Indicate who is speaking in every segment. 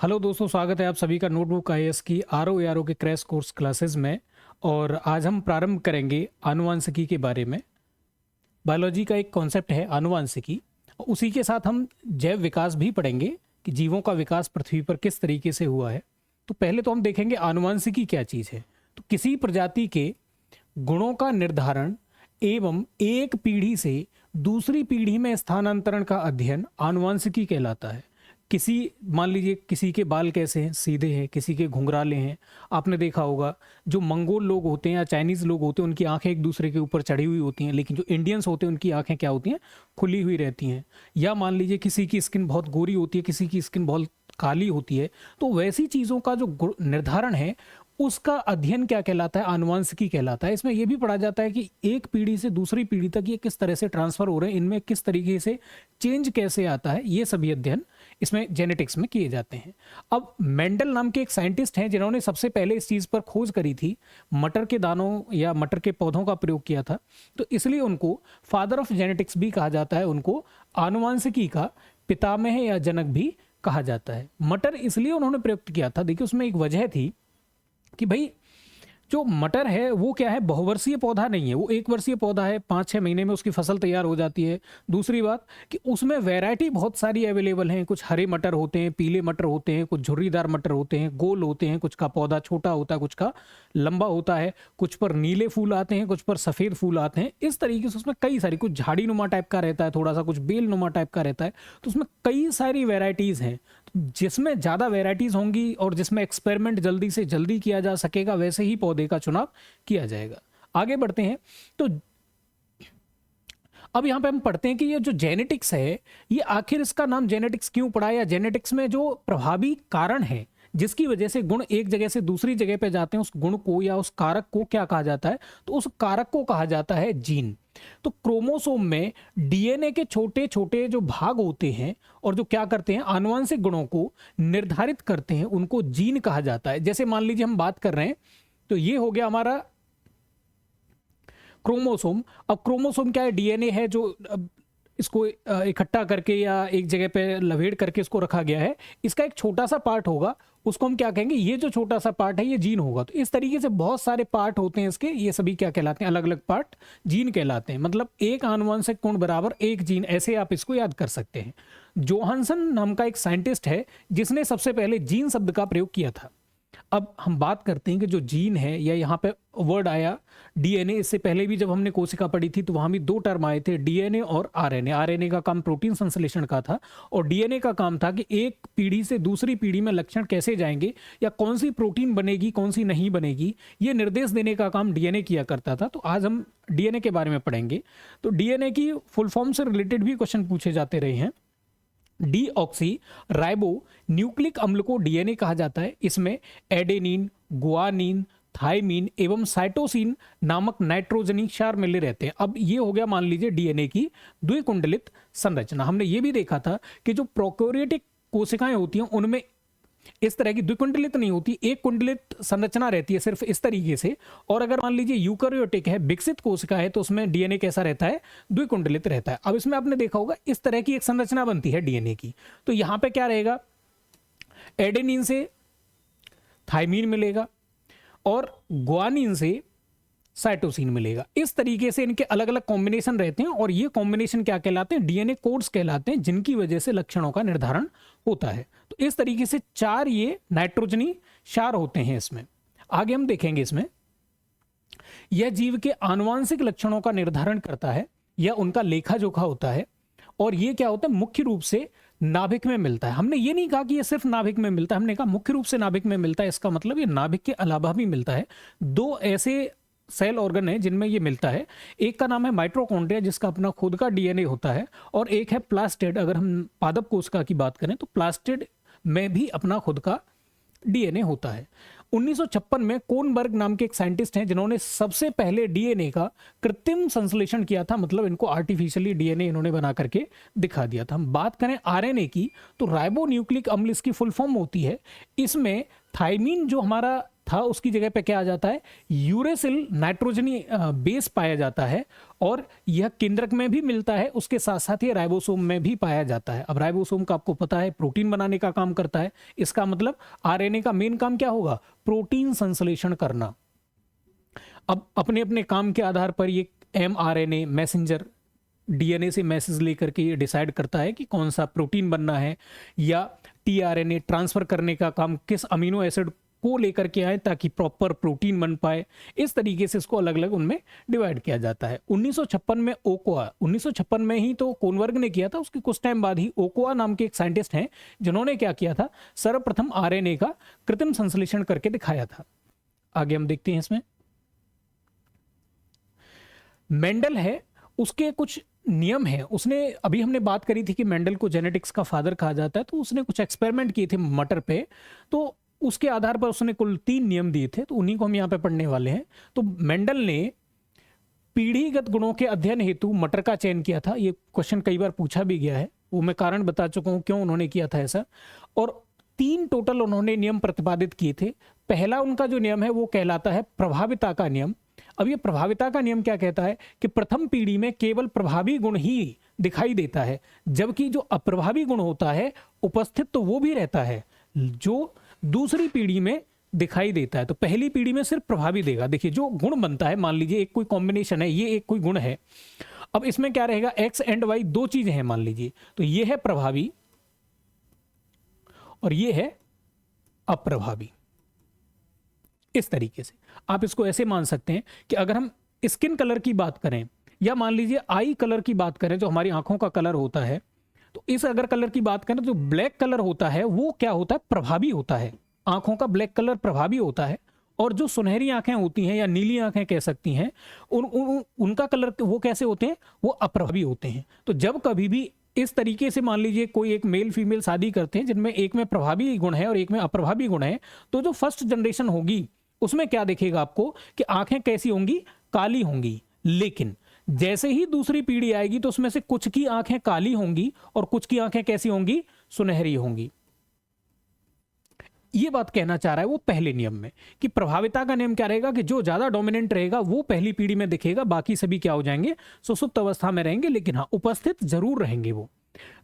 Speaker 1: Hello दोस्तों, स्वागत है आप सभी का नोटबुक आईएएस की आरओ एआरओ के क्रैश कोर्स क्लासेस में। और आज हम प्रारंभ करेंगे आनुवांशिकी के बारे में। बायोलॉजी का एक कॉन्सेप्ट है आनुवांशिकी। उसी के साथ हम जैव विकास भी पढ़ेंगे कि जीवों का विकास पृथ्वी पर किस तरीके से हुआ है। तो पहले तो हम देखेंगे आनुवांशिकी क्या चीज़ है। तो किसी प्रजाति के गुणों का निर्धारण एवं एक पीढ़ी से दूसरी पीढ़ी में स्थानांतरण का अध्ययन आनुवांशिकी कहलाता है। किसी मान लीजिए किसी के बाल कैसे हैं, सीधे हैं, किसी के घुंघराले हैं। आपने देखा होगा जो मंगोल लोग होते हैं या चाइनीज़ लोग होते हैं उनकी आंखें एक दूसरे के ऊपर चढ़ी हुई होती हैं, लेकिन जो इंडियंस होते हैं उनकी आंखें क्या होती हैं, खुली हुई रहती हैं। या मान लीजिए किसी की स्किन बहुत गोरी होती है, किसी की स्किन बहुत काली होती है। तो वैसी चीज़ों का जो निर्धारण है उसका अध्ययन क्या कहलाता है, आनुवांशिकी कहलाता है। इसमें यह भी पढ़ा जाता है कि एक पीढ़ी से दूसरी पीढ़ी तक ये किस तरह से ट्रांसफर हो रहे हैं, इनमें किस तरीके से चेंज कैसे आता है, ये सभी अध्ययन इसमें जेनेटिक्स में किए जाते हैं। अब मेंडल नाम के एक साइंटिस्ट हैं जिन्होंने सबसे पहले इस चीज़ पर खोज करी थी, मटर के दानों या मटर के पौधों का प्रयोग किया था। तो इसलिए उनको फादर ऑफ जेनेटिक्स भी कहा जाता है, उनको आनुवांशिकी का पितामह या जनक भी कहा जाता है। मटर इसलिए उन्होंने प्रयोग किया था, देखिए उसमें एक वजह थी कि भाई जो मटर है वो क्या है, बहुवर्षीय पौधा नहीं है, वो एक वर्षीय पौधा है, 5-6 महीने में उसकी फसल तैयार हो जाती है। दूसरी बात कि उसमें वैरायटी बहुत सारी अवेलेबल हैं। कुछ हरे मटर होते हैं, पीले मटर होते हैं, कुछ झुर्रीदार मटर होते हैं, गोल होते हैं, कुछ का पौधा छोटा होता है, कुछ का लंबा होता है, कुछ पर नीले फूल आते हैं, कुछ पर सफ़ेद फूल आते हैं। इस तरीके से उसमें कई सारी, कुछ झाड़ी नुमा टाइप का रहता है, थोड़ा सा कुछ बेल नुमा टाइप का रहता है। तो उसमें कई सारी वेराइटीज़ हैं। जिसमें ज़्यादा वेराइटीज़ होंगी और जिसमें एक्सपेरिमेंट जल्दी से जल्दी किया जा सकेगा वैसे ही पौधे का चुनाव किया जाएगा। आगे बढ़ते हैं। तो अब यहाँ पे हम पढ़ते हैं कि ये जो जेनेटिक्स है, ये आखिर इसका नाम जेनेटिक्स क्यों पड़ा, या जेनेटिक्स में जो प्रभावी कारण है जिसकी वजह से गुण एक जगह से दूसरी जगह पे जाते हैं, उस गुण को या उस कारक को क्या कहा जाता है, तो उस कारक को कहा जाता है जीन। तो क्रोमोसोम में डीएनए के छोटे छोटे जो भाग होते हैं और जो क्या करते हैं, आनुवंशिक गुणों को निर्धारित करते हैं, उनको जीन कहा जाता है। जैसे मान लीजिए हम बात कर रहे हैं, तो ये हो गया हमारा क्रोमोसोम। अब क्रोमोसोम क्या है, डीएनए है जो इसको इकट्ठा करके या एक जगह पे लवेड़ करके इसको रखा गया है। इसका एक छोटा सा पार्ट होगा, उसको हम क्या कहेंगे, ये जो छोटा सा पार्ट है ये जीन होगा। तो इस तरीके से बहुत सारे पार्ट होते हैं इसके, ये सभी क्या कहलाते हैं, अलग अलग पार्ट जीन कहलाते हैं। मतलब एक आनुवंशिक गुण बराबर एक जीन, ऐसे आप इसको याद कर सकते हैं। जोहानसन नाम का एक साइंटिस्ट है जिसने सबसे पहले जीन शब्द का प्रयोग किया था। अब हम बात करते हैं कि जो जीन है, या यहाँ पे वर्ड आया डीएनए, इससे पहले भी जब हमने कोशिका पढ़ी थी तो वहां भी दो टर्म आए थे, डीएनए और आरएनए। आरएनए का काम प्रोटीन संश्लेषण का था और डीएनए का काम था कि एक पीढ़ी से दूसरी पीढ़ी में लक्षण कैसे जाएंगे या कौन सी प्रोटीन बनेगी कौन सी नहीं बनेगी, ये निर्देश देने का काम डीएनए किया करता था। तो आज हम डीएनए के बारे में पढ़ेंगे। तो डीएनए की फुल फॉर्म से रिलेटेड भी क्वेश्चन पूछे जाते रहे हैं। डीऑक्सी राइबो न्यूक्लिक अम्ल को डीएनए कहा जाता है। इसमें एडेनिन, गुआनिन, थाइमिन एवं साइटोसिन नामक नाइट्रोजनी क्षार मिले रहते हैं। अब ये हो गया मान लीजिए डीएनए की द्विकुंडलित संरचना। हमने ये भी देखा था कि जो प्रोकैरियोटिक कोशिकाएं होती हैं उनमें इस तरह की द्विकुंडलित नहीं होती, एक कुंडलित संरचना रहती है सिर्फ इस तरीके से। और अगर मान लीजिए यूकैरियोटिक है, विकसित कोशिका है, तो उसमें डीएनए कैसा रहता है, द्विकुंडलित रहता है। अब इसमें आपने देखा होगा इस तरह की एक संरचना बनती है डीएनए की। तो यहां पे क्या रहेगा, एडेनिन से थाइमिन मिलेगा और गुआनिन से साइटोसिन मिलेगा। इस तरीके से इनके अलग अलग कॉम्बिनेशन रहते हैं और ये कॉम्बिनेशन क्या कहलाते हैं, डीएनए कोड्स कहलाते हैं, जिनकी वजह से लक्षणों का निर्धारण होता है। तो इस तरीके से 4 ये नाइट्रोजनी क्षार होते हैं इसमें। आगे हम देखेंगे इसमें यह जीव के आनुवांशिक लक्षणों का निर्धारण करता है या उनका लेखा जोखा होता है। और ये क्या होता है, मुख्य रूप से नाभिक में मिलता है। हमने ये नहीं कहा कि ये सिर्फ नाभिक में मिलता है, हमने कहा मुख्य रूप से नाभिक में मिलता है। इसका मतलब ये नाभिक के अलावा भी मिलता है। 2 ऐसे सेल ऑर्गन है जिनमें ये मिलता है। एक का नाम है माइटोकॉन्ड्रिया जिसका अपना खुद का डीएनए होता है, और एक है प्लास्टिड। अगर हम पादप कोशिका की बात करें तो प्लास्टिड में भी अपना खुद का डीएनए होता है। 1956 में कोनबर्ग नाम के एक साइंटिस्ट हैं जिन्होंने सबसे पहले डीएनए का कृत्रिम संश्लेषण किया था। मतलब इनको आर्टिफिशियली डीएनए इन्होंने बना करके दिखा दिया था। हम बात करें आरएनए की तो राइबो न्यूक्लिक अम्ल इसकी फुल फॉर्म होती है। इसमें थाइमिन, जो हमारा था उसकी जगह पे क्या आ जाता है, यूरेसिल नाइट्रोजनी बेस पाया जाता है, और यह केंद्रक में भी मिलता है, उसके साथ साथ ये राइबोसोम में भी पाया जाता है। अब राइबोसोम का आपको पता है प्रोटीन बनाने का काम करता है, इसका मतलब आरएनए का मेन काम क्या होगा, प्रोटीन संश्लेषण करना। अब अपने अपने काम के आधार पर ये एमआरएनए मैसेंजर डीएनए से मैसेज लेकर के ये डिसाइड करता है कि कौन सा प्रोटीन बनना है, या टीआरएनए ट्रांसफर करने का काम किस अमीनो एसिड को लेकर के आए ताकि प्रॉपर प्रोटीन बन पाए। इस तरीके से इसको अलग अलग उनमें डिवाइड किया जाता है। 1956 में ओकोआ, 1956 में ही तो कोनवर्ग ने किया था, उसके कुछ टाइम बाद ही ओकोआ नाम के एक साइंटिस्ट हैं जिन्होंने क्या किया था, सर्वप्रथम आरएनए का कृत्रिम संश्लेषण करके दिखाया था। आगे हम देखते हैं इसमें मेंडल है, उसके कुछ नियम है। उसने, अभी हमने बात करी थी कि मेंडल को जेनेटिक्स का फादर कहा जाता है, तो उसने कुछ एक्सपेरिमेंट किए थे मटर पे, तो उसके आधार पर उसने कुल 3 नियम दिए थे, तो उन्हीं को हम यहाँ पे पढ़ने वाले हैं। तो मेंडल ने पीढ़ीगत गुणों के अध्ययन हेतु मटर का चयन किया था। ये क्वेश्चन कई बार पूछा भी गया है, वो मैं कारण बता चुका हूँ क्यों उन्होंने किया था ऐसा। और 3 टोटल उन्होंने नियम प्रतिपादित किए थे। पहला उनका जो नियम है वो कहलाता है प्रभाविता का नियम। अब ये प्रभाविता का नियम क्या कहता है कि प्रथम पीढ़ी में केवल प्रभावी गुण ही दिखाई देता है, जबकि जो अप्रभावी गुण होता है उपस्थित तो वो भी रहता है जो दूसरी पीढ़ी में दिखाई देता है। तो पहली पीढ़ी में सिर्फ प्रभावी देगा। देखिए जो गुण बनता है, मान लीजिए एक कोई कॉम्बिनेशन है, ये एक कोई गुण है, अब इसमें क्या रहेगा, एक्स एंड वाई 2 चीजें हैं मान लीजिए, तो ये है प्रभावी और ये है अप्रभावी। इस तरीके से आप इसको ऐसे मान सकते हैं कि अगर हम स्किन कलर की बात करें, या मान लीजिए आई कलर की बात करें, जो हमारी आंखों का कलर होता है, तो इस अगर कलर की बात करें तो ब्लैक कलर होता है वो क्या होता है, प्रभावी होता है। आंखों का ब्लैक कलर प्रभावी होता है, और जो सुनहरी आंखें होती हैं या नीली आंखें कह सकती हैं, उनका कलर वो कैसे होते हैं, वो अप्रभावी होते हैं। तो जब कभी भी इस तरीके से मान लीजिए कोई एक मेल फीमेल शादी करते हैं जिनमें एक में प्रभावी गुण है और एक में अप्रभावी गुण है, तो जो फर्स्ट जनरेशन होगी उसमें क्या दिखेगा आपको कि आंखें कैसी होंगी, काली होंगी। लेकिन जैसे ही दूसरी पीढ़ी आएगी तो उसमें से कुछ की आंखें काली होंगी और कुछ की आंखें कैसी होंगी, सुनहरी होंगी। ये बात कहना चाह रहा है वो पहले नियम में कि प्रभाविता का नियम क्या रहेगा कि जो ज्यादा डोमिनेंट रहेगा वो पहली पीढ़ी में दिखेगा, बाकी सभी क्या हो जाएंगे, सुसुप्त अवस्था में रहेंगे, लेकिन हाँ उपस्थित जरूर रहेंगे वो।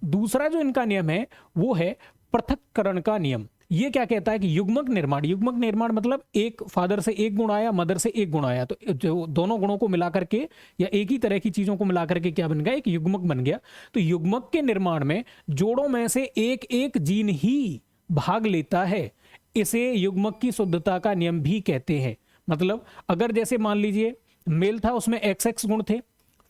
Speaker 1: दूसरा जो इनका नियम है वो है पृथक्करण का नियम। ये क्या कहता है कि युग्मक निर्माण, युग्मक निर्माण मतलब एक फादर से एक गुण आया, मदर से एक गुण आया, तो जो दोनों गुणों को मिला करके या एक ही तरह की चीजों को मिला करके क्या बन गया, एक युग्मक बन गया। तो युग्मक के निर्माण में जोड़ों में से एक एक जीन ही भाग लेता है, इसे युग्मक की शुद्धता का नियम भी कहते हैं। मतलब अगर जैसे मान लीजिए मेल था उसमें XX गुण थे,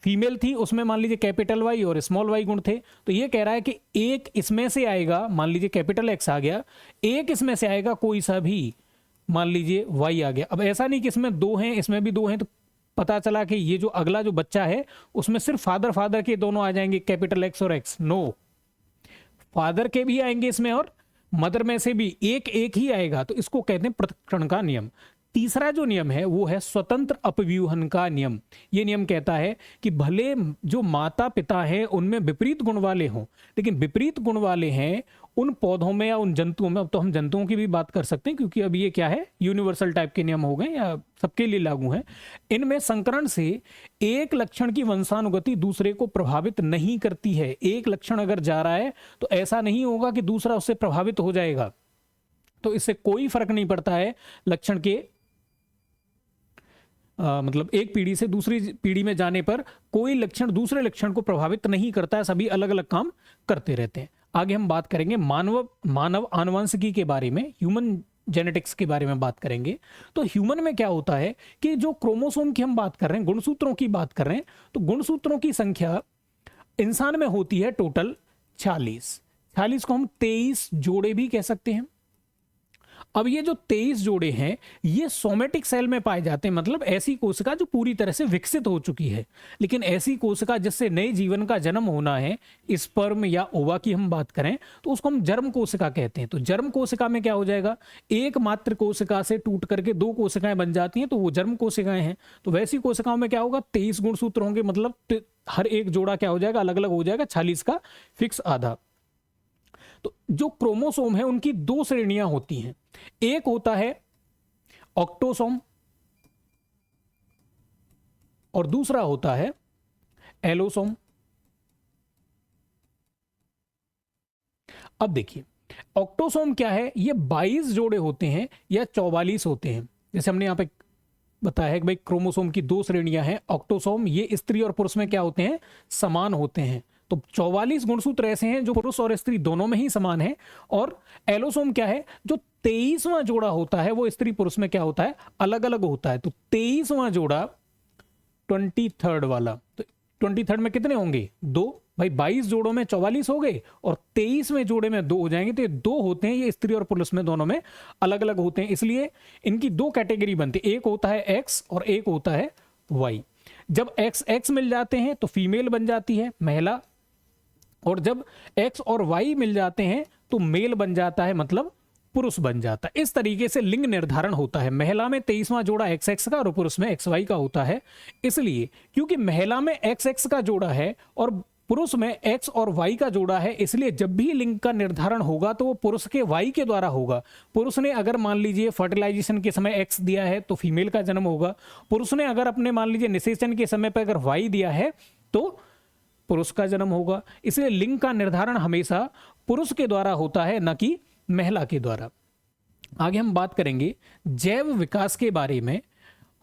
Speaker 1: फीमेल थी उसमें मान लीजिए कैपिटल वाई और स्मॉल वाई गुण थे, तो ये कह रहा है कि एक इसमें से आएगा, मान लीजिए कैपिटल X आ गया, एक इसमें से आएगा कोई सा भी, मान लीजिए Y आ गया। अब ऐसा नहीं कि इसमें 2 हैं इसमें भी 2 हैं, तो पता चला कि ये जो अगला जो बच्चा है उसमें सिर्फ फादर के दोनों आ जाएंगे, कैपिटल X और X। नो, फादर के भी आएंगे इसमें और मदर में से भी एक एक ही आएगा, तो इसको कहते हैं पृथक्करण का नियम। तीसरा जो नियम है वो है स्वतंत्र अपव्यूहन का नियम। ये नियम कहता है कि भले जो माता पिता हैं उनमें विपरीत गुण वाले हों, लेकिन विपरीत गुण वाले हैं उन पौधों में या उन जंतुओं में, अब तो हम जंतुओं की भी बात कर सकते हैं क्योंकि अब ये क्या है, यूनिवर्सल टाइप के नियम हो गए या सबके लिए लागू हैं। इनमें संकरण से एक लक्षण की वंशानुगति दूसरे को प्रभावित नहीं करती है। एक लक्षण अगर जा रहा है तो ऐसा नहीं होगा कि दूसरा उससे प्रभावित हो जाएगा, तो इससे कोई फर्क नहीं पड़ता है लक्षण के मतलब एक पीढ़ी से दूसरी पीढ़ी में जाने पर कोई लक्षण दूसरे लक्षण को प्रभावित नहीं करता है, सभी अलग अलग काम करते रहते हैं। आगे हम बात करेंगे मानव आनुवंशिकी के बारे में, ह्यूमन जेनेटिक्स के बारे में बात करेंगे। तो ह्यूमन में क्या होता है कि जो क्रोमोसोम की हम बात कर रहे हैं, गुणसूत्रों की बात कर रहे हैं, तो गुणसूत्रों की संख्या इंसान में होती है टोटल 46 को हम 23 जोड़े भी कह सकते हैं। अब ये जो 23 जोड़े हैं ये सोमेटिक सेल में पाए जाते हैं, मतलब ऐसी कोशिका जो पूरी तरह से विकसित हो चुकी है। लेकिन ऐसी कोशिका जिससे नए जीवन का जन्म होना है, स्पर्म या ओवा की हम बात करें तो उसको हम जर्म कोशिका कहते हैं। तो जर्म कोशिका में क्या हो जाएगा, एक मात्र कोशिका से टूट करके 2 कोशिकाएं बन जाती हैं, तो वो जर्म कोशिकाएं हैं। तो वैसी कोशिकाओं में क्या होगा, 23 गुणसूत्र होंगे, मतलब हर एक जोड़ा क्या हो जाएगा, अलग अलग हो जाएगा, 46 का फिक्स आधा। तो जो क्रोमोसोम है उनकी 2 श्रेणियां होती हैं। एक होता है ऑक्टोसोम और दूसरा होता है एलोसोम। अब देखिए ऑक्टोसोम क्या है, ये 22 जोड़े होते हैं या 44 होते हैं। जैसे हमने यहां पे बताया है कि भाई क्रोमोसोम की 2 श्रेणियां हैं। ऑक्टोसोम ये स्त्री और पुरुष में क्या होते हैं, समान होते हैं। तो 44 गुणसूत्र ऐसे हैं जो पुरुष और स्त्री दोनों में ही समान है। और एलोसोम क्या है, जो 23वां जोड़ा होता है वो स्त्री पुरुष में क्या होता है, अलग अलग होता है। तो 23वां जोड़ा 23rd वाला, तो 23rd में कितने होंगे, 2। भाई 22 जोड़ों में 44 हो गए और 23वें जोड़े में 2 हो जाएंगे। तो ये 2 होते हैं, ये स्त्री और पुरुष में दोनों में अलग अलग होते हैं, इसलिए इनकी 2 कैटेगरी बनती है। एक होता है एक्स और एक होता है वाई। जब एक्स एक्स मिल जाते हैं तो फीमेल बन जाती है, महिला, और जब एक्स और वाई मिल जाते हैं तो मेल बन जाता है, मतलब पुरुष बन जाता है। इस तरीके से लिंग निर्धारण होता है। महिला में 23वां जोड़ा एक्स एक्स का और पुरुष में एक्स वाई का होता है। इसलिए क्योंकि महिला में एक्स एक्स का जोड़ा है और पुरुष में एक्स और वाई का जोड़ा है, इसलिए जब भी लिंग का निर्धारण होगा तो वो पुरुष के वाई के द्वारा होगा। पुरुष ने अगर मान लीजिए फर्टिलाइजेशन के समय एक्स दिया है तो फीमेल का जन्म होगा। पुरुष ने अगर अपने मान लीजिए निषेचन के समय पर अगर वाई दिया है तो पुरुष का जन्म होगा। इसलिए लिंग का निर्धारण हमेशा पुरुष के द्वारा होता है, न कि महिला के द्वारा। आगे हम बात करेंगे जैव विकास के बारे में,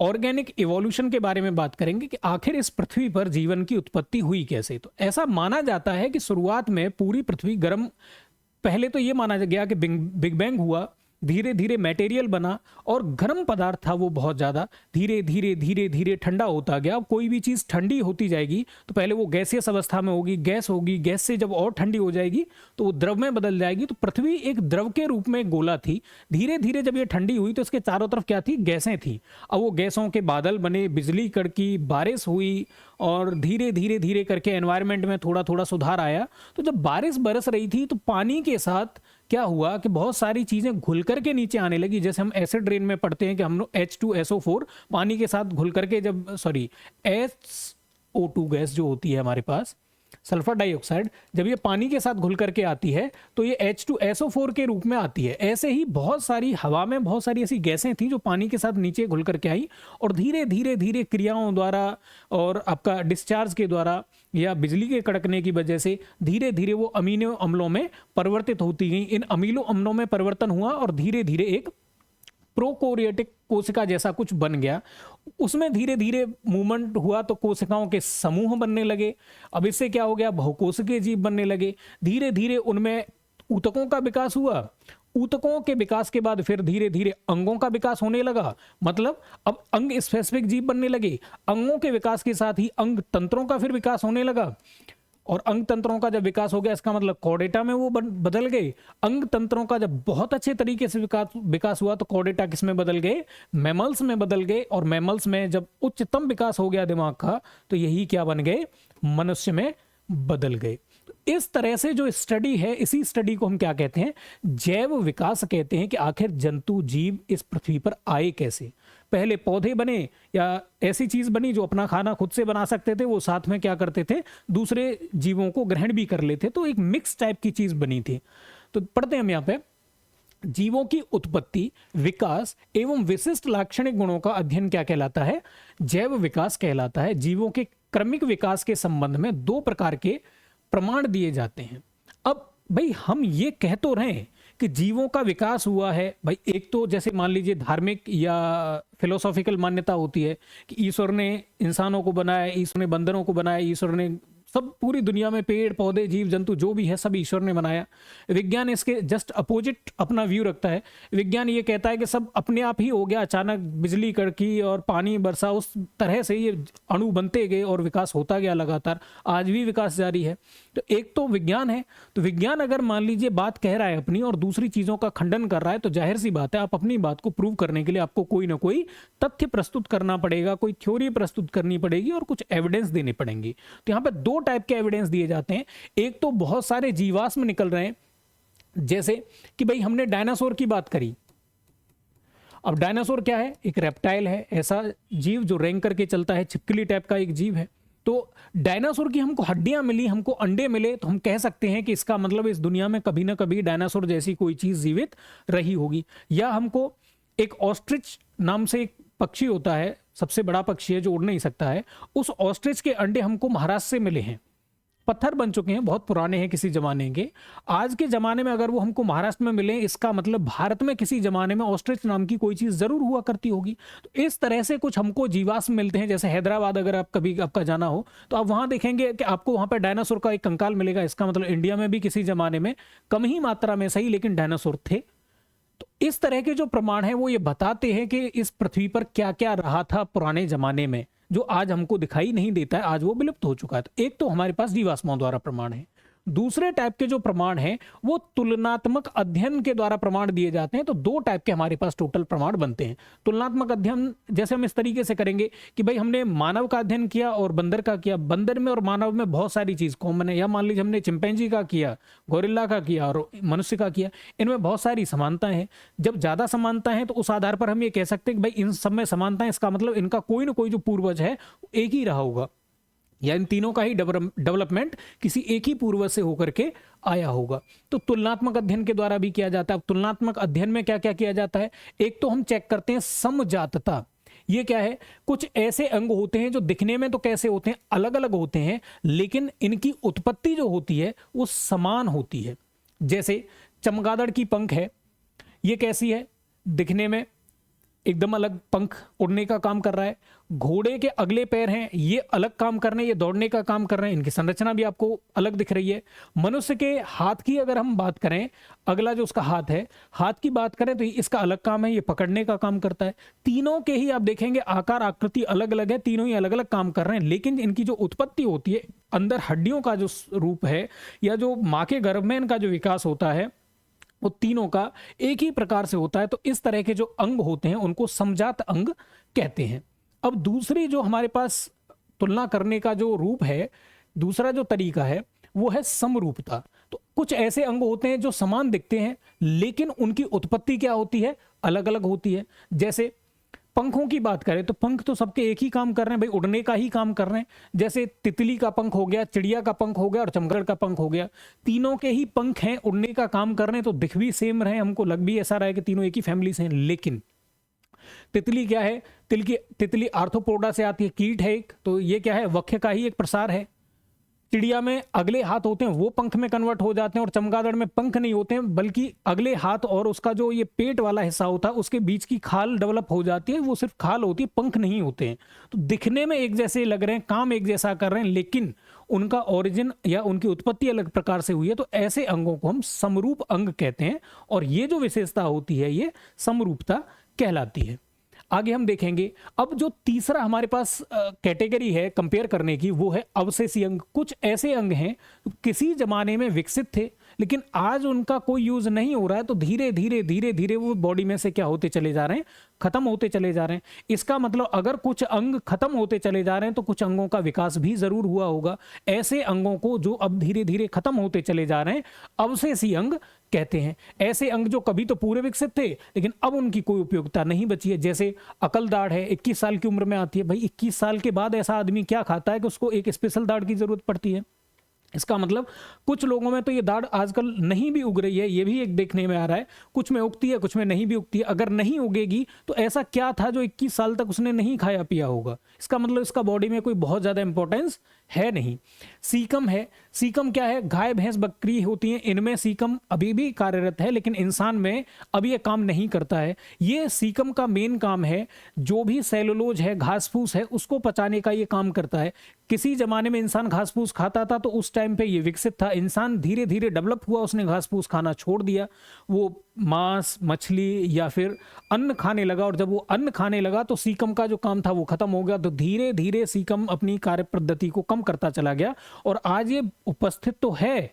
Speaker 1: ऑर्गेनिक इवोल्यूशन के बारे में बात करेंगे कि आखिर इस पृथ्वी पर जीवन की उत्पत्ति हुई कैसे। तो ऐसा माना जाता है कि शुरुआत में पूरी पृथ्वी गर्म, पहले तो यह माना गया कि बिग बैंग हुआ, धीरे धीरे मटेरियल बना और गर्म पदार्थ था वो बहुत ज़्यादा, धीरे धीरे धीरे धीरे ठंडा होता गया। अब कोई भी चीज़ ठंडी होती जाएगी तो पहले वो गैसियस अवस्था में होगी, गैस होगी, गैस से जब और ठंडी हो जाएगी तो वो द्रव में बदल जाएगी। तो पृथ्वी एक द्रव के रूप में एक गोला थी। धीरे धीरे जब ये ठंडी हुई तो इसके चारों तरफ क्या थी, गैसें थी। अब वो गैसों के बादल बने, बिजली कड़की, बारिश हुई और धीरे धीरे धीरे करके एनवायरनमेंट में थोड़ा थोड़ा सुधार आया। तो जब बारिश बरस रही थी तो पानी के साथ क्या हुआ कि बहुत सारी चीजें घुल करके नीचे आने लगी। जैसे हम एसिड रेन में पढ़ते हैं कि हम लोग H2SO4 पानी के साथ घुल करके जब SO2 गैस जो होती है हमारे पास, सल्फर डाइऑक्साइड, जब ये पानी के साथ घुल करके आती है तो ये H2SO4 के रूप में आती है। ऐसे ही बहुत सारी हवा में बहुत सारी ऐसी गैसें थी जो पानी के साथ नीचे घुल करके आई और धीरे धीरे धीरे क्रियाओं द्वारा और आपका डिस्चार्ज के द्वारा या बिजली के कड़कने की वजह से धीरे धीरे वो अमीनो अम्लों में परिवर्तित होती गई। इन अमीनो अम्लों में परिवर्तन हुआ और धीरे धीरे एक प्रोकैरियोटिक कोशिका जैसा कुछ बन गया। उसमें धीरे धीरे मूवमेंट हुआ तो कोशिकाओं के समूह बनने लगे। अब इससे क्या हो गया, बहुकोशिकीय जीव बनने लगे। धीरे धीरे उनमें ऊतकों का विकास हुआ। ऊतकों के विकास के बाद फिर धीरे धीरे अंगों का विकास होने लगा, मतलब अब अंग स्पेसिफिक जीव बनने लगे। अंगों के विकास के साथ ही अंग तंत्रों का फिर विकास होने लगा और अंग तंत्रों का जब विकास हो गया इसका मतलब कॉर्डेटा में वो बदल गए। अंग तंत्रों का जब बहुत अच्छे तरीके से विकास हुआ तो कॉर्डेटा किस में बदल गए, मैमल्स में बदल गए। और मैमल्स में जब उच्चतम विकास हो गया दिमाग का तो यही क्या बन गए, मनुष्य में बदल गए। इस तरह से जो स्टडी है, इसी स्टडी को हम क्या कहते हैं, जैव विकास कहते हैं कि आखिर जंतु जीव इस पृथ्वी पर आए कैसे। पहले पौधे बने या ऐसी चीज बनी जो अपना खाना खुद से बना सकते थे, वो साथ में क्या करते थे, दूसरे जीवों को ग्रहण भी कर लेते, तो एक मिक्स टाइप की चीज बनी थी। तो पढ़ते हैं हम यहाँ पे, जीवों की उत्पत्ति, विकास एवं विशिष्ट लाक्षणिक गुणों का अध्ययन क्या कहलाता है, जैव विकास कहलाता है। जीवों के क्रमिक विकास के संबंध में 2 प्रकार के प्रमाण दिए जाते हैं। अब भाई हम ये कह तो रहे हैं कि जीवों का विकास हुआ है। भाई एक तो जैसे मान लीजिए धार्मिक या फिलोसॉफिकल मान्यता होती है कि ईश्वर ने इंसानों को बनाया, ईश्वर ने बंदरों को बनाया, ईश्वर ने सब पूरी दुनिया में पेड़ पौधे जीव जंतु जो भी है सब ईश्वर ने बनाया। विज्ञान इसके जस्ट अपोजिट अपना व्यू रखता है। विज्ञान ये कहता है कि सब अपने आप ही हो गया, अचानक बिजली कड़की और पानी बरसा, उस तरह से ये अणु बनते गए और विकास होता गया लगातार, आज भी विकास जारी है। तो एक तो विज्ञान है, तो विज्ञान अगर मान लीजिए बात कह रहा है अपनी और दूसरी चीजों का खंडन कर रहा है तो जाहिर सी बात है आप अपनी बात को प्रूव करने के लिए आपको कोई ना कोई तथ्य प्रस्तुत करना पड़ेगा, कोई थ्योरी प्रस्तुत करनी पड़ेगी और कुछ एविडेंस देने पड़ेंगे। तो यहाँ पे 2 टाइप के एविडेंस दिए जाते हैं। एक तो बहुत सारे जीवाश्म निकल रहे हैं, जैसे कि भाई हमने डायनासोर की बात करी। अब डायनासोर क्या है, एक रेप्टाइल है, ऐसा जीव जो रेंग करके चलता है, छिपकली टाइप का एक जीव है। तो डायनासोर की हमको हड्डियां मिली, हमको अंडे मिले, तो हम कह सकते हैं कि इसका मतलब इस दुनिया में कभी ना कभी डायनासोर जैसी कोई चीज जीवित रही होगी। या हमको एक ऑस्ट्रिच नाम से एक पक्षी होता है, सबसे बड़ा पक्षी है जो उड़ नहीं सकता है, उस ऑस्ट्रिच के अंडे हमको महाराष्ट्र से मिले हैं, पत्थर बन चुके हैं, बहुत पुराने हैं किसी जमाने के। आज के जमाने में अगर वो हमको महाराष्ट्र में मिले, इसका मतलब भारत में किसी जमाने में ऑस्ट्रिच नाम की कोई चीज जरूर हुआ करती होगी। तो इस तरह से कुछ हमको जीवाश्म मिलते हैं। जैसे हैदराबाद अगर आप कभी आपका जाना हो तो आप वहां देखेंगे कि आपको वहां पर डायनासोर का एक कंकाल मिलेगा। इसका मतलब इंडिया में भी किसी जमाने में, कम ही मात्रा में सही, लेकिन डायनासोर थे। तो इस तरह के जो प्रमाण है वो ये बताते हैं कि इस पृथ्वी पर क्या क्या रहा था पुराने जमाने में, जो आज हमको दिखाई नहीं देता है, आज वो विलुप्त हो चुका है। तो एक तो हमारे पास जीवाश्मों द्वारा प्रमाण है। दूसरे टाइप के जो प्रमाण हैं वो तुलनात्मक अध्ययन के द्वारा प्रमाण दिए जाते हैं। तो दो टाइप के हमारे पास टोटल प्रमाण बनते हैं। तुलनात्मक अध्ययन जैसे हम इस तरीके से करेंगे कि भाई हमने मानव का अध्ययन किया और बंदर का किया, बंदर में और मानव में बहुत सारी चीज कॉमन है, या मान लीजिए हमने चिंपैंजी का किया, गोरिल्ला का किया और मनुष्य का किया, इनमें बहुत सारी समानताएं हैं। जब ज्यादा समानताएं हैं तो उस आधार पर हम ये कह सकते हैं कि भाई इन सब में समानताएं, इसका मतलब इनका कोई ना कोई जो पूर्वज है एक ही रहा होगा, या इन तीनों का ही डेवलपमेंट किसी एक ही पूर्वज से होकर के आया होगा। तो तुलनात्मक अध्ययन के द्वारा भी किया जाता है। अब तुलनात्मक अध्ययन में क्या क्या किया जाता है, एक तो हम चेक करते हैं समजातता। ये क्या है, कुछ ऐसे अंग होते हैं जो दिखने में तो कैसे होते हैं, अलग अलग होते हैं, लेकिन इनकी उत्पत्ति जो होती है वो समान होती है। जैसे चमगादड़ की पंख है, ये कैसी है, दिखने में एकदम अलग, पंख उड़ने का काम कर रहा है। घोड़े के अगले पैर हैं, ये अलग काम कर रहे हैं, ये दौड़ने का काम कर रहे हैं, इनकी संरचना भी आपको अलग दिख रही है। मनुष्य के हाथ की अगर हम बात करें, अगला जो उसका हाथ है, हाथ की बात करें तो इसका अलग काम है, ये पकड़ने का काम करता है। तीनों के ही आप देखेंगे आकार आकृति अलग अलग है, तीनों ही अलग अलग काम कर रहे हैं, लेकिन इनकी जो उत्पत्ति होती है, अंदर हड्डियों का जो रूप है या जो माँ के गर्भ में इनका जो विकास होता है वो तीनों का एक ही प्रकार से होता है। तो इस तरह के जो अंग होते हैं उनको समजात अंग कहते हैं। अब दूसरी जो हमारे पास तुलना करने का जो रूप है, दूसरा जो तरीका है वो है समरूपता। तो कुछ ऐसे अंग होते हैं जो समान दिखते हैं, लेकिन उनकी उत्पत्ति क्या होती है, अलग अलग होती है। जैसे पंखों की बात करें तो पंख तो सबके एक ही काम कर रहे हैं, भाई उड़ने का ही काम कर रहे हैं। जैसे तितली का पंख हो गया, चिड़िया का पंख हो गया और चमगादड़ का पंख हो गया, तीनों के ही पंख हैं, उड़ने का काम कर रहे हैं, तो दिख भी सेम रहे, हमको लग भी ऐसा रहा है कि तीनों एक ही फैमिली से हैं। लेकिन तितली क्या है, तितली आर्थ्रोपोडा से आती है, कीट है एक, तो ये क्या है, वक्ष का ही एक प्रसार है। चिड़िया में अगले हाथ होते हैं, वो पंख में कन्वर्ट हो जाते हैं, और चमगादड़ में पंख नहीं होते हैं, बल्कि अगले हाथ और उसका जो ये पेट वाला हिस्सा होता है उसके बीच की खाल डेवलप हो जाती है, वो सिर्फ खाल होती है, पंख नहीं होते हैं। तो दिखने में एक जैसे लग रहे हैं, काम एक जैसा कर रहे हैं, लेकिन उनका ओरिजिन या उनकी उत्पत्ति अलग प्रकार से हुई है। तो ऐसे अंगों को हम समरूप अंग कहते हैं, और ये जो विशेषता होती है ये समरूपता कहलाती है। आगे हम देखेंगे। अब जो तीसरा हमारे पास कैटेगरी है कंपेयर करने की, वो है अवशेषी अंग। कुछ ऐसे अंग हैं किसी जमाने में विकसित थे, लेकिन आज उनका कोई यूज नहीं हो रहा है, तो धीरे धीरे वो बॉडी में से क्या होते चले जा रहे हैं, खत्म होते चले जा रहे हैं। इसका मतलब अगर कुछ अंग खत्म होते चले जा रहे हैं तो कुछ अंगों का विकास भी जरूर हुआ होगा। ऐसे अंगों को जो अब धीरे धीरे खत्म होते चले जा रहे हैं अवशेषी अंग कहते हैं। ऐसे अंग जो कभी तो पूरे विकसित थे, लेकिन अब उनकी कोई उपयोगिता नहीं बची है। जैसे अकल दाढ़ है, 21 साल की उम्र में आती है। भाई 21 साल के बाद ऐसा आदमी क्या खाता है कि उसको एक स्पेशल दाढ़ की जरूरत पड़ती है। इसका मतलब कुछ लोगों में तो ये दाढ़ आजकल नहीं भी उग रही है, ये भी एक देखने में आ रहा है। कुछ में उगती है, कुछ में नहीं भी उगती है। अगर नहीं उगेगी तो ऐसा क्या था जो 21 साल तक उसने नहीं खाया पिया होगा, इसका मतलब इसका बॉडी में कोई बहुत ज्यादा इंपॉर्टेंस है नहीं। सीकम है। सीकम क्या है, गाय भैंस बकरी होती हैं, इनमें सीकम अभी भी कार्यरत है, लेकिन इंसान में अब ये काम नहीं करता है। ये सीकम का मेन काम है, जो भी सेलुलोज है, घास फूस है, उसको पचाने का ये काम करता है। किसी जमाने में इंसान घास फूस खाता था, तो उस टाइम पे ये विकसित था। इंसान धीरे धीरे डेवलप हुआ, उसने घास फूस खाना छोड़ दिया, वो मांस मछली या फिर अन्न खाने लगा, और जब वो अन्न खाने लगा तो सीकम का जो काम था वो खत्म हो गया। तो धीरे धीरे सीकम अपनी कार्य पद्धति को कम करता चला गया, और आज ये उपस्थित तो है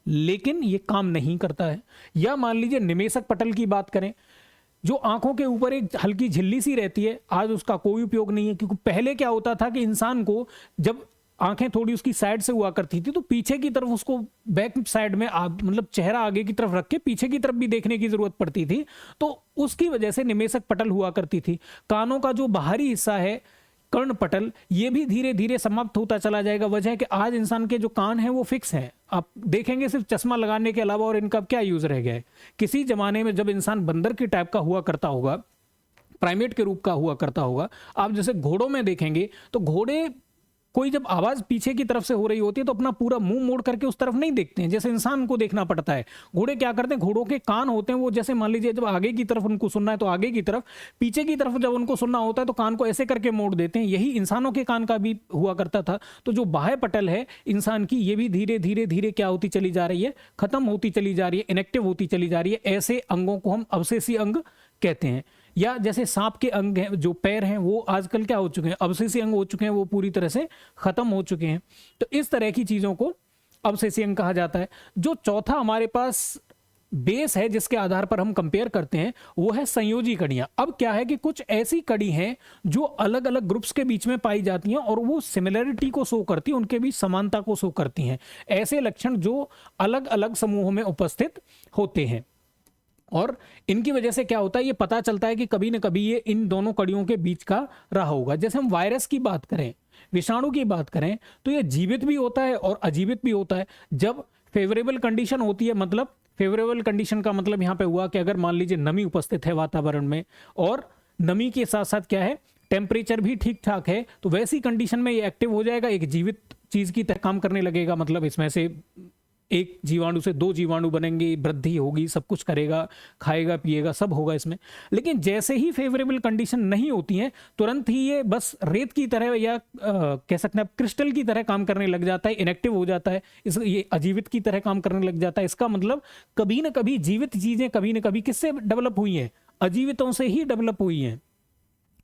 Speaker 1: लेकिन ये काम नहीं करता है। या मान लीजिए निमेशक पटल की बात करें, जो आंखों के ऊपर एक हल्की झिल्ली सी रहती है, आज उसका कोई उपयोग नहीं है। क्योंकि पहले क्या होता था कि इंसान को जब आंखें थोड़ी उसकी साइड से हुआ करती थी, तो पीछे की तरफ उसको बैक साइड में मतलब चेहरा आगे की तरफ रख के पीछे की तरफ भी देखने की जरूरत पड़ती थी, तो उसकी वजह से निमेशक पटल हुआ करती थी। कानों का जो बाहरी हिस्सा है कर्ण पटल, ये भी धीरे धीरे समाप्त होता चला जाएगा। वजह है कि आज इंसान के जो कान हैं वो फिक्स हैं, आप देखेंगे सिर्फ चश्मा लगाने के अलावा और इनका क्या यूज रह गया है। किसी जमाने में जब इंसान बंदर के टाइप का हुआ करता होगा, प्राइमेट के रूप का हुआ करता होगा। आप जैसे घोड़ों में देखेंगे तो घोड़े कोई जब आवाज पीछे की तरफ से हो रही होती है तो अपना पूरा मुंह मोड़ करके उस तरफ नहीं देखते हैं, जैसे इंसान को देखना पड़ता है। घोड़े क्या करते हैं, घोड़ों के कान होते हैं वो, जैसे मान लीजिए जब आगे की तरफ उनको सुनना है तो आगे की तरफ, पीछे की तरफ जब उनको सुनना होता है तो कान को ऐसे करके मोड़ देते हैं। यही इंसानों के कान का भी हुआ करता था। तो जो बाह्य पटल है इंसान की, ये भी धीरे धीरे धीरे क्या होती चली जा रही है, खत्म होती चली जा रही है, इनएक्टिव होती चली जा रही है। ऐसे अंगों को हम अवशेषी अंग कहते हैं। या जैसे सांप के अंग हैं, जो पैर हैं, वो आजकल क्या हो चुके हैं, अवशेषी अंग हो चुके हैं, वो पूरी तरह से खत्म हो चुके हैं। तो इस तरह की चीजों को अवशेषी अंग कहा जाता है। जो चौथा हमारे पास बेस है जिसके आधार पर हम कंपेयर करते हैं वो है संयोजी कड़ियां। अब क्या है कि कुछ ऐसी कड़ी हैं जो अलग अलग ग्रुप्स के बीच में पाई जाती हैं और वो सिमिलरिटी को शो करती हैं, उनके बीच समानता को शो करती हैं। ऐसे लक्षण जो अलग अलग समूहों में उपस्थित होते हैं और इनकी वजह से क्या होता है, ये पता चलता है कि कभी ना कभी ये इन दोनों कड़ियों के बीच का रहा होगा। जैसे हम वायरस की बात करें, विषाणु की बात करें, तो ये जीवित भी होता है और अजीवित भी होता है। जब फेवरेबल कंडीशन होती है, मतलब फेवरेबल कंडीशन का मतलब यहां पे हुआ कि अगर मान लीजिए नमी उपस्थित है वातावरण में और नमी के साथ साथ क्या है, टेम्परेचर भी ठीक ठाक है, तो वैसी कंडीशन में ये एक्टिव हो जाएगा, एक जीवित चीज की तरह काम करने लगेगा। मतलब इसमें से एक जीवाणु से दो जीवाणु बनेंगे, वृद्धि होगी, सब कुछ करेगा, खाएगा पिएगा, सब होगा इसमें। लेकिन जैसे ही फेवरेबल कंडीशन नहीं होती है, तुरंत ही ये बस रेत की तरह या कह सकते हैं क्रिस्टल की तरह काम करने लग जाता है, इनएक्टिव हो जाता है, ये अजीवित की तरह काम करने लग जाता है। इसका मतलब कभी ना कभी जीवित चीजें कभी ना कभी किससे डेवलप हुई हैं, अजीवितों से ही डेवलप हुई हैं।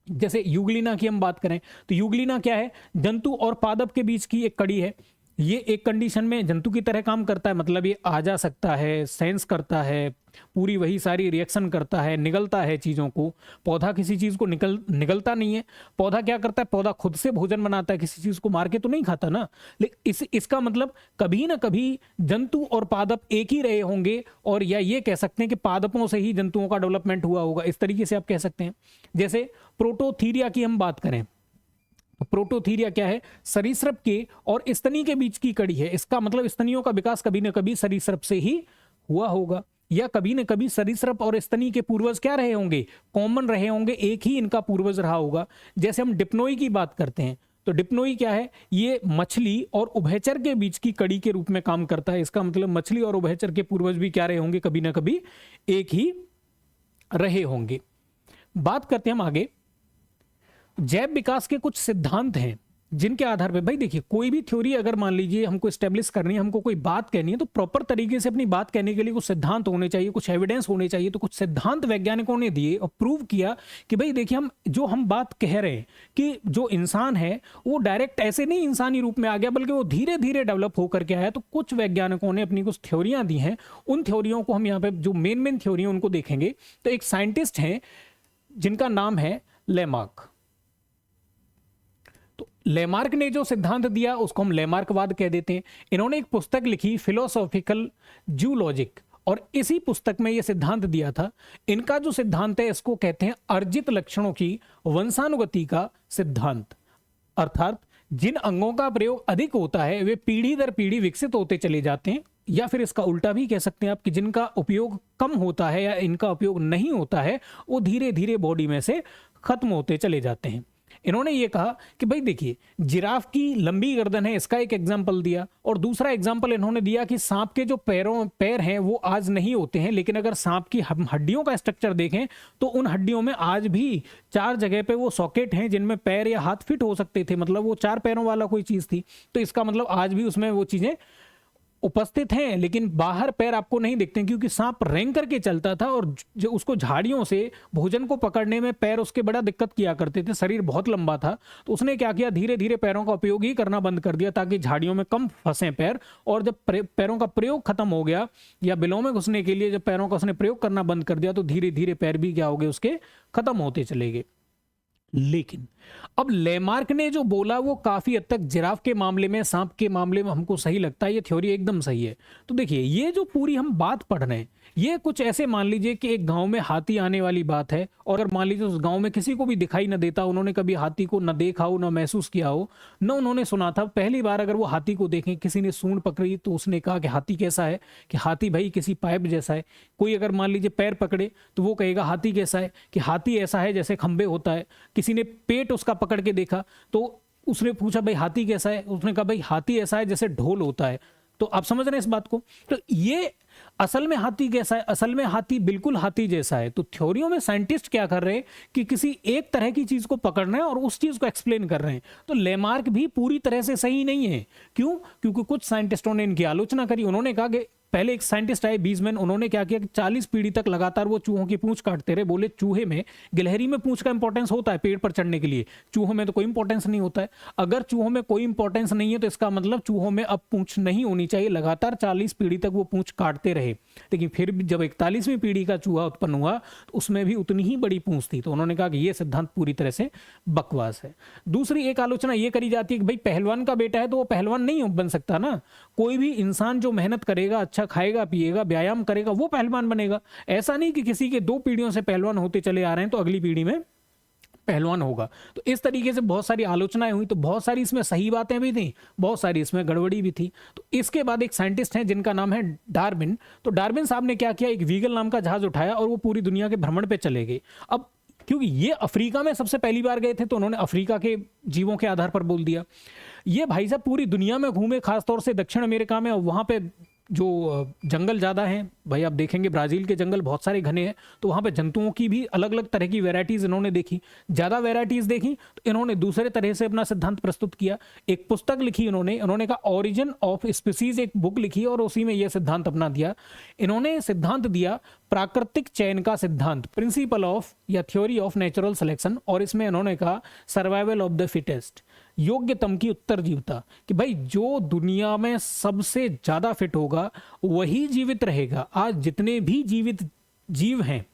Speaker 1: जैसे यूग्लिना की हम बात करें तो यूग्लिना क्या है, जंतु और पादप के बीच की एक कड़ी है। ये एक कंडीशन में जंतु की तरह काम करता है, मतलब ये आ जा सकता है, सेंस करता है, पूरी वही सारी रिएक्शन करता है, निगलता है चीज़ों को। पौधा किसी चीज़ को निगलता नहीं है। पौधा क्या करता है, पौधा खुद से भोजन बनाता है, किसी चीज़ को मार के तो नहीं खाता ना। लेकिन इसका मतलब कभी ना कभी जंतु और पादप एक ही रहे होंगे, और या ये कह सकते हैं कि पादपों से ही जंतुओं का डेवलपमेंट हुआ होगा, इस तरीके से आप कह सकते हैं। जैसे प्रोटोथीरिया की हम बात करें, प्रोटोथीरिया क्या है, सरीसृप के और स्तनी के बीच की कड़ी है। इसका मतलब स्तनियों का विकास कभी ना कभी सरीसृप से ही हुआ होगा, या कभी न कभी सरीसृप और स्तनी के पूर्वज क्या रहे होंगे, कॉमन रहे होंगे, एक ही इनका पूर्वज रहा होगा। जैसे हम डिप्नोई की बात करते हैं तो डिप्नोई क्या है, ये मछली और उभयचर के बीच की कड़ी के रूप में काम करता है। इसका मतलब मछली और उभयचर के पूर्वज भी क्या रहे होंगे, कभी ना कभी एक ही रहे होंगे। बात करते हैं हम आगे, जैव विकास के कुछ सिद्धांत हैं जिनके आधार पे, भाई देखिए कोई भी थ्योरी अगर मान लीजिए हमको स्टेब्लिश करनी है, हमको कोई बात कहनी है, तो प्रॉपर तरीके से अपनी बात कहने के लिए कुछ सिद्धांत होने चाहिए, कुछ एविडेंस होने चाहिए। तो कुछ सिद्धांत वैज्ञानिकों ने दिए और प्रूव किया कि भाई देखिए हम बात कह रहे हैं कि जो इंसान है वो डायरेक्ट ऐसे नहीं इंसानी रूप में आ गया, बल्कि वो धीरे धीरे डेवलप होकर के आया। तो कुछ वैज्ञानिकों ने अपनी कुछ थ्योरियां दी हैं, उन थ्योरियों को हम यहाँ पे जो मेन थ्योरी उनको देखेंगे। तो एक साइंटिस्ट हैं जिनका नाम है लेमार्क। तो लेमार्क ने जो सिद्धांत दिया उसको हम लेमार्कवाद कह देते हैं। इन्होंने एक पुस्तक लिखी फिलोसॉफिकल जूलॉजिक, और इसी पुस्तक में यह सिद्धांत दिया था। इनका जो सिद्धांत है इसको कहते हैं अर्जित लक्षणों की वंशानुगति का सिद्धांत। अर्थात जिन अंगों का प्रयोग अधिक होता है वे पीढ़ी दर पीढ़ी विकसित होते चले जाते हैं, या फिर इसका उल्टा भी कह सकते हैं आप कि जिनका उपयोग कम होता है या इनका उपयोग नहीं होता है वो धीरे धीरे बॉडी में से खत्म होते चले जाते हैं। इन्होंने ये कहा कि भाई देखिए जिराफ की लंबी गर्दन है, इसका एक एग्जाम्पल दिया, और दूसरा एग्जाम्पल इन्होंने दिया कि सांप के जो पैर हैं वो आज नहीं होते हैं, लेकिन अगर सांप की हड्डियों का स्ट्रक्चर देखें तो उन हड्डियों में आज भी 4 जगह पे वो सॉकेट हैं जिनमें पैर या हाथ फिट हो सकते थे, मतलब वो 4 पैरों वाला कोई चीज थी। तो इसका मतलब आज भी उसमें वो चीजें उपस्थित हैं, लेकिन बाहर पैर आपको नहीं दिखते, क्योंकि सांप रेंग करके चलता था और जो उसको झाड़ियों से भोजन को पकड़ने में पैर उसके बड़ा दिक्कत किया करते थे, शरीर बहुत लंबा था। तो उसने क्या किया, धीरे धीरे पैरों का उपयोग ही करना बंद कर दिया ताकि झाड़ियों में कम फंसे पैर। और जब पैरों का प्रयोग खत्म हो गया, या बिलों में घुसने के लिए जब पैरों का उसने प्रयोग करना बंद कर दिया, तो धीरे धीरे पैर भी क्या हो गए, उसके खत्म होते चले गए। लेकिन अब लेमार्क ने जो बोला वो काफी हद तक जिराफ के मामले में, सांप के मामले में हमको सही लगता है, ये थ्योरी एकदम सही है। तो देखिए ये जो पूरी हम बात पढ़ रहे हैं, ये कुछ ऐसे मान लीजिए कि एक गांव में हाथी आने वाली बात है, और अगर मान लीजिए उस गांव में किसी को भी दिखाई न देता, उन्होंने कभी हाथी को न देखा हो, न महसूस किया हो, न उन्होंने सुना था, पहली बार अगर वो हाथी को देखें, किसी ने सूंड पकड़ी तो उसने कहा कि हाथी कैसा है, कि हाथी भाई किसी पाइप जैसा है। कोई अगर मान लीजिए पैर पकड़े तो वो कहेगा हाथी कैसा है, कि हाथी ऐसा है जैसे खंबे होता है। किसी ने पेट उसका पकड़ के देखा तो उसने पूछा भाई हाथी कैसा है, उसने कहा भाई हाथी ऐसा है जैसे ढोल होता है। तो आप समझ रहे हैं इस बात को। तो ये असल में हाथी कैसा है, असल में हाथी बिल्कुल हाथी जैसा है। तो थ्योरियों में साइंटिस्ट क्या कर रहे हैं कि किसी एक तरह की चीज को पकड़ रहे हैं और उस चीज को एक्सप्लेन कर रहे हैं। तो लेमार्क भी पूरी तरह से सही नहीं है। क्यों? क्योंकि कुछ साइंटिस्टों ने इनकी आलोचना करी। उन्होंने कहा कि पहले एक साइंटिस्ट आए बीजमैन, उन्होंने क्या किया कि 40 पीढ़ी तक लगातार वो चूहों की पूंछ काटते रहे। बोले चूहे में, गिलहरी में पूंछ का इंपॉर्टेंस होता है पेड़ पर चढ़ने के लिए, चूहों में तो कोई इंपॉर्टेंस नहीं होता है। अगर चूहों में कोई इंपॉर्टेंस नहीं है तो इसका मतलब चूहों में अब पूंछ नहीं होनी चाहिए। लगातार 40 पीढ़ी तक वो पूंछ काटते रहे, लेकिन फिर भी जब 41वीं पीढ़ी का चूहा उत्पन्न हुआ तो उसमें भी उतनी ही बड़ी पूंछ थी। तो उन्होंने कहा कि यह सिद्धांत पूरी तरह से बकवास है। दूसरी एक आलोचना यह करी जाती है कि भाई पहलवान का बेटा है तो वो पहलवान नहीं बन सकता ना। कोई भी इंसान जो मेहनत करेगा, अच्छा खाएगा पिएगा, व्यायाम करेगा, वो पहलवान बनेगा। ऐसा नहीं कि किसी के 2 पीढ़ियों से पहलवान होते चले आ रहे हैं तो अगली पीढ़ी में पहलवान होगा। तो इस तरीके से बहुत सारी आलोचनाएं हुई। तो बहुत सारी इसमें सही बातें भी थी, बहुत सारी इसमें गड़बड़ी भी थी। तो इसके बाद एक साइंटिस्ट हैं जिनका नाम है डार्विन। तो डार्विन साहब ने क्या किया, एक वीगल नाम का जहाज उठाया और वो पूरी दुनिया के भ्रमण पे चले गए। अब क्योंकि ये अफ्रीका में सबसे पहली बार गए थे तो उन्होंने अफ्रीका के जीवों के आधार पर बोल दिया। ये भाई साहब पूरी दुनिया में घूमे, खासतौर से दक्षिण अमेरिका में, और वहां पे जो जंगल ज़्यादा हैं भाई, आप देखेंगे ब्राज़ील के जंगल बहुत सारे घने हैं, तो वहाँ पे जंतुओं की भी अलग अलग तरह की वैरायटीज़ इन्होंने देखी। ज़्यादा वैरायटीज़ देखी तो इन्होंने दूसरे तरह से अपना सिद्धांत प्रस्तुत किया। एक पुस्तक लिखी उन्होंने कहा ऑरिजिन ऑफ स्पीसीज, एक बुक लिखी और उसी में यह सिद्धांत अपना दिया। इन्होंने सिद्धांत दिया प्राकृतिक चयन का सिद्धांत, प्रिंसिपल ऑफ या थ्योरी ऑफ नेचुरल सिलेक्शन। और इसमें इन्होंने कहा सर्वाइवल ऑफ द फिटेस्ट, योग्यतम की उत्तरजीविता, कि भाई जो दुनिया में सबसे ज्यादा फिट होगा वही जीवित रहेगा। आज जितने भी जीवित जीव हैं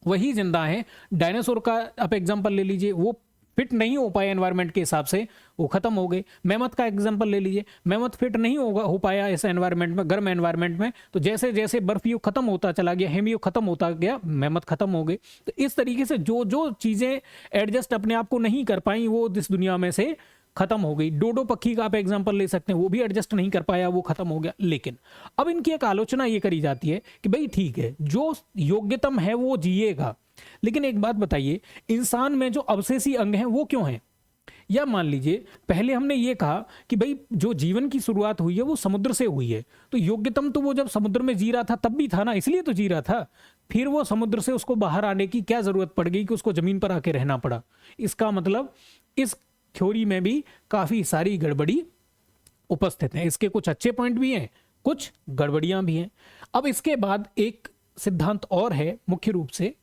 Speaker 1: वही जिंदा हैं। डायनासोर का आप एग्जांपल ले लीजिए, वो फिट नहीं हो पाए एनवायरनमेंट के हिसाब से, वो खत्म हो गए। मेमथ का एग्जांपल ले लीजिए, मेमथ फिट नहीं हो पाया इस एनवायरनमेंट में, गर्म एनवायरनमेंट में। तो जैसे जैसे बर्फ युग खत्म होता चला गया, हिम युग खत्म होता गया, मेमथ खत्म हो गए। तो इस तरीके से जो जो चीजें एडजस्ट अपने आप को नहीं कर पाई वो इस दुनिया में से खत्म हो गई। डोडो पक्षी का आप एग्जांपल ले सकते हैं, वो भी एडजस्ट नहीं कर पाया, वो खत्म हो गया। लेकिन अब इनकी एक आलोचना ये करी जाती है कि भाई ठीक है, जो योग्यतम है वो जिएगा, लेकिन एक बात बताइए, इंसान में जो अवशेषी अंग हैं वो क्यों हैं? या मान लीजिए पहले हमने ये कहा कि भाई जो जीवन की शुरुआत हुई है वो समुद्र से हुई है, तो योग्यतम तो वो जब समुद्र में जी रहा था तब भी था ना, इसलिए तो जी रहा था। फिर वो समुद्र से उसको बाहर आने की क्या जरूरत पड़ गई कि उसको जमीन पर आके रहना पड़ा? इसका मतलब इस थ्योरी में भी काफी सारी गड़बड़ी उपस्थित है। इसके कुछ अच्छे पॉइंट भी हैं, कुछ गड़बड़ियां भी हैं। अब इसके बाद एक सिद्धांत और है, मुख्य रूप से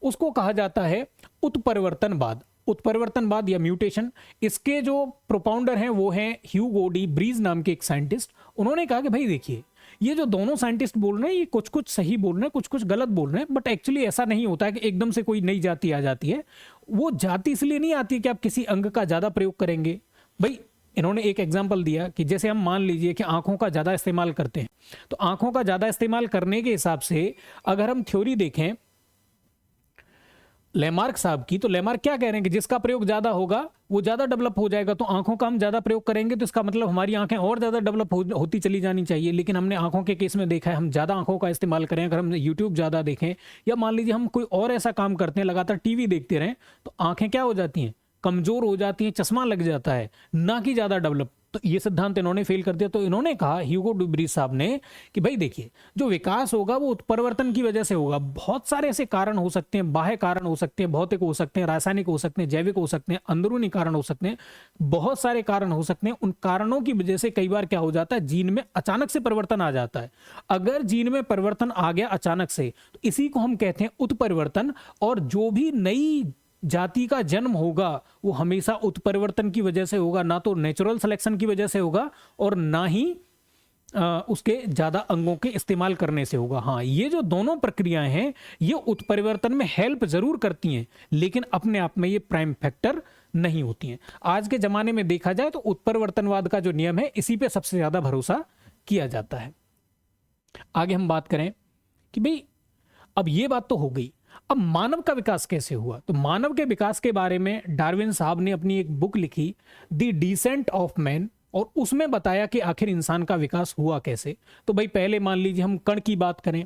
Speaker 1: उसको कहा जाता है उत्परिवर्तनवाद। उत्परिवर्तनवाद या म्यूटेशन, इसके जो प्रोपाउंडर हैं वो हैं ह्यूगो डी ब्रीज नाम के एक साइंटिस्ट। उन्होंने कहा कि भाई देखिए, ये जो दोनों साइंटिस्ट बोल रहे हैं ये कुछ कुछ सही बोल रहे हैं, कुछ कुछ गलत बोल रहे हैं, बट एक्चुअली ऐसा नहीं होता है कि एकदम से कोई नई जाति आ जाती है। वो जाति इसलिए नहीं आती कि आप किसी अंग का ज्यादा प्रयोग करेंगे। भाई इन्होंने एक एग्जाम्पल दिया कि जैसे हम मान लीजिए कि आंखों का ज्यादा इस्तेमाल करते हैं, तो आंखों का ज्यादा इस्तेमाल करने के हिसाब से अगर हम थ्योरी देखें लेमार्क साहब की, तो लेमार्क क्या कह रहे हैं कि जिसका प्रयोग ज्यादा होगा वो ज्यादा डेवलप हो जाएगा। तो आंखों का हम ज्यादा प्रयोग करेंगे तो इसका मतलब हमारी आंखें और ज्यादा डेवलप होती चली जानी चाहिए। लेकिन हमने आंखों के केस में देखा है, हम ज्यादा आंखों का इस्तेमाल करें, अगर हम यूट्यूब ज्यादा देखें या मान लीजिए हम कोई और ऐसा काम करते हैं, लगातार टीवी देखते रहें, तो आंखें क्या हो जाती हैं, कमजोर हो जाती हैं, चश्मा लग जाता है, ना कि ज्यादा डेवलप। तो ये सिद्धांत इन्होंने फेल कर दिया। तो इन्होंने कहा ह्यूगो डी ब्रीज साहब ने कि भाई देखिए, जो विकास होगा वो उत्परिवर्तन की वजह से होगा। बहुत सारे ऐसे कारण हो सकते हैं, बाह्य कारण हो सकते हैं, भौतिक हो सकते हैं, रासायनिक हो सकते हैं, जैविक हो सकते हैं, अंदरूनी कारण हो सकते हैं, बहुत सारे कारण हो सकते हैं। उन कारणों की वजह से कई बार क्या हो जाता है, जीन में अचानक से परिवर्तन आ जाता है। अगर जीन में परिवर्तन आ गया अचानक से, तो इसी को हम कहते हैं उत्परिवर्तन। और जो भी नई जाति का जन्म होगा वो हमेशा उत्परिवर्तन की वजह से होगा, ना तो नेचुरल सिलेक्शन की वजह से होगा और ना ही उसके ज्यादा अंगों के इस्तेमाल करने से होगा। हाँ, ये जो दोनों प्रक्रियाएं हैं ये उत्परिवर्तन में हेल्प जरूर करती हैं, लेकिन अपने आप में ये प्राइम फैक्टर नहीं होती हैं। आज के ज़माने में देखा जाए तो उत्परिवर्तनवाद का जो नियम है इसी पे सबसे ज़्यादा भरोसा किया जाता है। आगे हम बात करें कि भाई अब ये बात तो हो गई, अब मानव का विकास कैसे हुआ। तो मानव के विकास के बारे में डार्विन साहब ने अपनी एक बुक लिखी द डिसेंट ऑफ मैन, और उसमें बताया कि आखिर इंसान का विकास हुआ कैसे। तो भाई पहले मान लीजिए हम कण की बात करें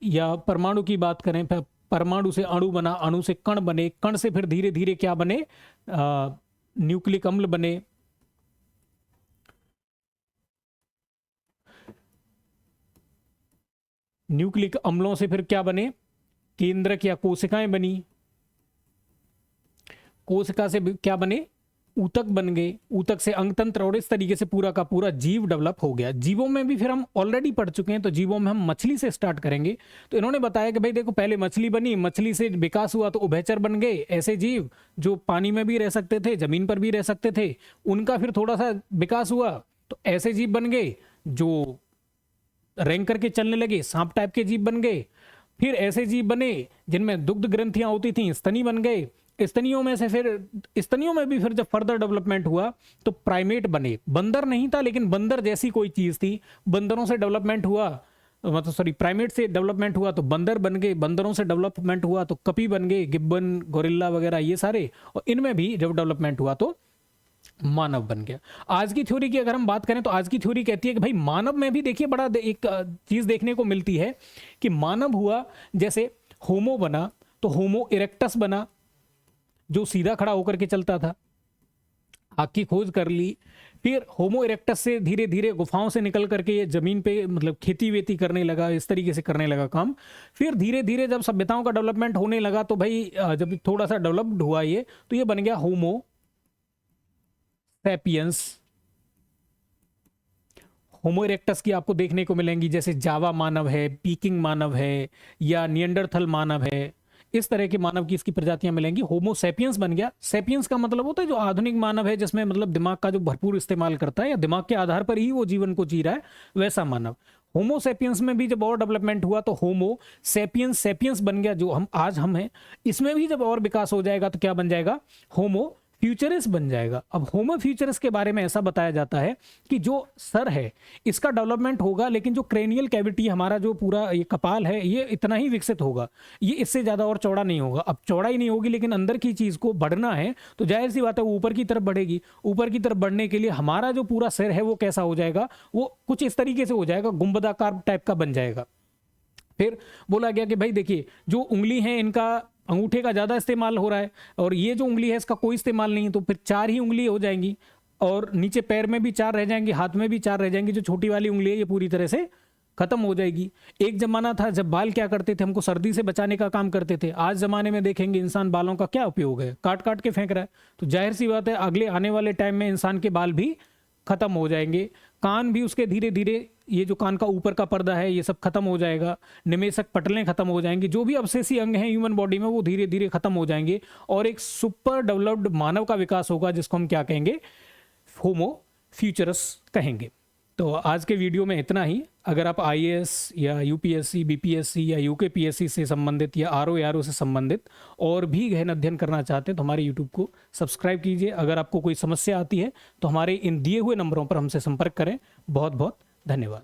Speaker 1: या परमाणु की बात करें, परमाणु से अणु बना, अणु से कण बने, कण से फिर धीरे धीरे क्या बने, न्यूक्लिक अम्ल बने, न्यूक्लिक अम्लों से फिर क्या बने, केंद्रक या कोशिकाएं बनी, कोशिका से क्या बने, ऊतक बन गए, ऊतक से अंगतंत्र, और इस तरीके से पूरा का पूरा जीव डेवलप हो गया। जीवों में भी फिर हम ऑलरेडी पढ़ चुके हैं, तो जीवों में हम मछली से स्टार्ट करेंगे। तो इन्होंने बताया कि भाई देखो पहले मछली बनी, मछली से विकास हुआ तो उभयचर बन गए, ऐसे जीव जो पानी में भी रह सकते थे, जमीन पर भी रह सकते थे, उनका फिर थोड़ा सा विकास हुआ तो ऐसे जीव बन गए जो रेंग करके चलने लगे, सांप टाइप के जीव बन गए। फिर ऐसे जीव बने जिनमें दुग्ध ग्रंथियां होती थी, स्तनी बन गए। स्तनियों में से फिर स्तनियों में भी फिर जब फर्दर डेवलपमेंट हुआ तो प्राइमेट बने। बंदर नहीं था लेकिन बंदर जैसी कोई चीज थी, बंदरों से डेवलपमेंट हुआ, मतलब सॉरी प्राइमेट से डेवलपमेंट हुआ तो बंदर बन गए, बंदरों से डेवलपमेंट हुआ तो कपी बन गए, गिब्बन, गोरिल्ला वगैरह ये सारे, और इनमें भी जब डेवलपमेंट हुआ तो मानव बन गया। आज की थ्योरी की अगर हम बात करें तो आज की थ्योरी कहती है कि भाई मानव में भी देखिए बड़ा एक चीज देखने को मिलती है कि मानव हुआ, जैसे होमो बना तो होमो इरेक्टस बना जो सीधा खड़ा होकर के चलता था, आग की खोज कर ली। फिर होमो इरेक्टस से धीरे धीरे गुफाओं से निकल करके ये जमीन पे मतलब खेती वेती करने लगा, इस तरीके से करने लगा काम। फिर धीरे धीरे जब सभ्यताओं का डेवलपमेंट होने लगा तो भाई जब थोड़ा सा डेवलप्ड हुआ ये, तो ये बन गया होमो सैपियंस। होमो इरेक्टस की आपको देखने को मिलेंगी, जैसे जावा मानव है, पीकिंग मानव है, या नियंडरथल मानव है, इस तरह के मानव की इसकी प्रजातियां मिलेंगी। होमो सैपियंस बन गया। सैपियंस का मतलब होता है जो आधुनिक मानव है, जिसमें मतलब दिमाग का जो भरपूर इस्तेमाल करता है या दिमाग के आधार पर ही वो जीवन को जी रहा है, वैसा मानव। होमो सैपियंस में भी जब और डेवलपमेंट हुआ तो होमो सैपियंस सैपियंस बन गया, जो हम आज हम हैं। इसमें भी जब और विकास हो जाएगा तो क्या बन जाएगा, होमो फ्यूचरिस्ट बन जाएगा। अब होमो फ्यूचरिस्ट के बारे में ऐसा बताया जाता है कि जो सर है इसका डेवलपमेंट होगा, लेकिन जो क्रेनियल कैविटी हमारा जो पूरा ये कपाल है ये इतना ही विकसित होगा, ये इससे ज़्यादा और चौड़ा नहीं होगा। अब चौड़ा ही नहीं होगी लेकिन अंदर की चीज़ को बढ़ना है तो जाहिर सी बात है वो ऊपर की तरफ बढ़ेगी। ऊपर की तरफ बढ़ने के लिए हमारा जो पूरा सिर है वो कैसा हो जाएगा, वो कुछ इस तरीके से हो जाएगा, गुंबदाकार टाइप का बन जाएगा। फिर बोला गया कि भाई देखिए जो उंगली है इनका अंगूठे का ज़्यादा इस्तेमाल हो रहा है और ये जो उंगली है इसका कोई इस्तेमाल नहीं है, तो फिर 4 ही उंगली हो जाएंगी और नीचे पैर में भी 4 रह जाएंगी, हाथ में भी 4 रह जाएंगी। जो छोटी वाली उंगली है ये पूरी तरह से खत्म हो जाएगी। एक जमाना था जब बाल क्या करते थे, हमको सर्दी से बचाने का काम करते थे। आज जमाने में देखेंगे इंसान बालों का क्या उपयोग है, काट काट के फेंक रहा है। तो जाहिर सी बात है अगले आने वाले टाइम में इंसान के बाल भी खत्म हो जाएंगे। कान भी उसके धीरे धीरे, ये जो कान का ऊपर का पर्दा है ये सब खत्म हो जाएगा। निमेशक पटलें खत्म हो जाएंगी, जो भी अवशेषी अंग हैं ह्यूमन बॉडी में वो धीरे धीरे खत्म हो जाएंगे और एक सुपर डेवलप्ड मानव का विकास होगा जिसको हम क्या कहेंगे, होमो फ्यूचरस कहेंगे। तो आज के वीडियो में इतना ही। अगर आप आईएएस या यूपीएससी, बीपीएससी या यूकेपीएससी से संबंधित या आरओ से संबंधित और भी गहन अध्ययन करना चाहते हैं तो हमारे यूट्यूब को सब्सक्राइब कीजिए। अगर आपको कोई समस्या आती है तो हमारे इन दिए हुए नंबरों पर हमसे संपर्क करें। बहुत बहुत धन्यवाद।